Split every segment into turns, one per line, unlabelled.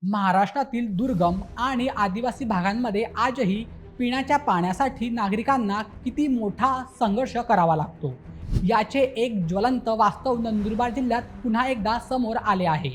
महाराष्ट्रातील दुर्गम आणि आदिवासी भागांमध्ये आजही पिण्याच्या पाण्यासाठी नागरिकांना किती मोठा संघर्ष करावा लागतो याचे एक ज्वलंत वास्तव नंदुरबार जिल्ह्यात पुन्हा एकदा समोर आले आहे।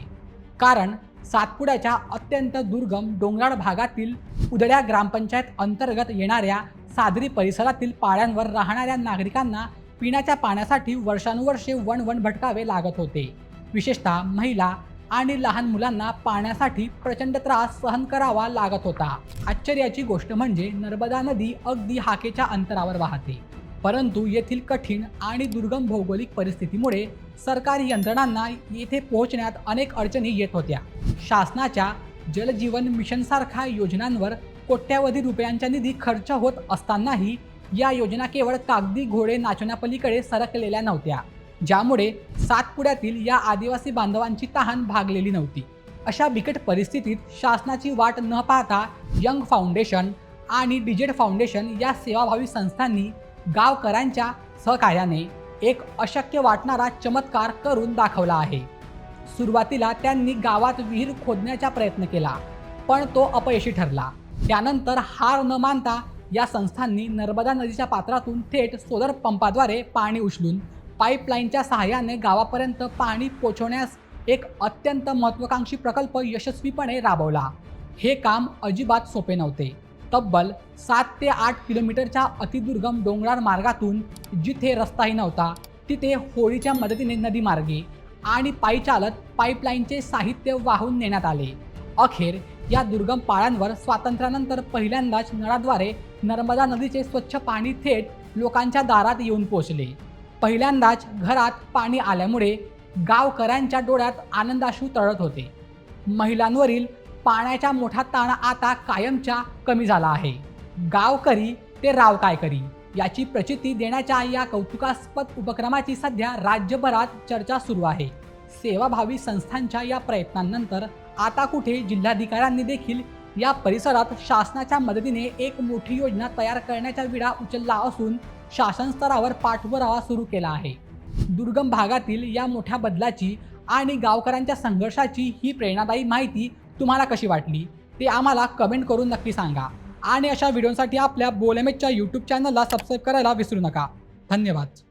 कारण सातपुड्याच्या अत्यंत दुर्गम डोंगराळ भागातील उदड्या ग्रामपंचायत अंतर्गत येणाऱ्या सादरी परिसरातील पाड्यांवर राहणाऱ्या नागरिकांना पिण्याच्या पाण्यासाठी वर्षानुवर्षे वणवण भटकावे लागत होते। विशेषतः महिला आणि लहान मुलांना पाण्यासाठी प्रचंड त्रास सहन करावा लागत होता। आश्चर्याची गोष्ट म्हणजे नर्मदा नदी अगदी हाकेच्या अंतरावर वाहते, परंतु येथील कठीण आणि दुर्गम भौगोलिक परिस्थितीमुळे सरकारी यंत्रणांना येथे पोहोचण्यात अनेक अडचणी येत होत्या। शासनाच्या जलजीवन मिशन सारख्या योजनांवर कोट्यावधी रुपयांचा निधी खर्च होत असतानाही या योजना केवळ कागदी घोडे नाचवण्यापलीकडे सरकलेल्या नव्हत्या, ज्यामुळे सातपुड्यातील या आदिवासी बांधवांची तहान भागलेली नव्हती। अशा बिकट परिस्थितीत शासनाची वाट न पाहता यंग फाउंडेशन आणि डिजेड फाउंडेशन या सेवाभावी संस्थांनी गावकऱ्यांच्या सहकार्याने एक अशक्य वाटणारा चमत्कार करून दाखवला आहे। सुरुवातीला त्यांनी गावात विहीर खोदण्याचा प्रयत्न केला, पण तो अपयशी ठरला। त्यानंतर हार न मानता या संस्थांनी नर्मदा नदीच्या पात्रातून थेट सोलर पंपाद्वारे पाणी उचलून पाईपलाईनच्या सहाय्याने गावापर्यंत पाणी पोहोचवण्यास एक अत्यंत महत्त्वाकांक्षी प्रकल्प यशस्वीपणे राबवला। हे काम अजिबात सोपे नव्हते। तब्बल 7 ते 8 किलोमीटरच्या अतिदुर्गम डोंगराळ मार्गातून जिथे रस्ताही नव्हता तिथे होडीच्या मदतीने नदी मार्गे आणि पायी चालत पाईपलाईनचे साहित्य वाहून नेण्यात आले। अखेर या दुर्गम पाड्यांवर स्वातंत्र्यानंतर पहिल्यांदाच नळाद्वारे नर्मदा नदीचे स्वच्छ पाणी थेट लोकांच्या दारात येऊन पोहोचले। पहिल्यांदाच घरात पाणी आल्यामुळे गावकऱ्यांच्या डोळ्यात आनंदाश्रू तरळत होते। महिलांवरील पाण्याचा मोठा ताण आता कायमचा कमी झाला आहे। गावकरी ते राव काय करी याची प्रचिती देण्याच्या या कौतुकास्पद उपक्रमाची सध्या राज्यभरात चर्चा सुरू आहे। सेवाभावी संस्थांच्या या प्रयत्नांनंतर आता कुठे जिल्हाधिकाऱ्यांनी देखील या परिसरात शासनाच्या मदतीने एक मोठी योजना तयार करण्याचा विडा उचलला असून शासन स्तरावर पाठपुरावा सुरू केला आहे। दुर्गम भागातील या मोठ्या बदलाची आणि गावकऱ्यांच्या संघर्षाची ही प्रेरणादायी माहिती तुम्हाला कशी वाटली ते आम्हाला कमेंट करून नक्की सांगा। आणि अशा व्हिडिओसाठी आपल्या बोलएमएचच्या यूट्यूब चॅनलला सबस्क्राईब करायला विसरू नका। धन्यवाद।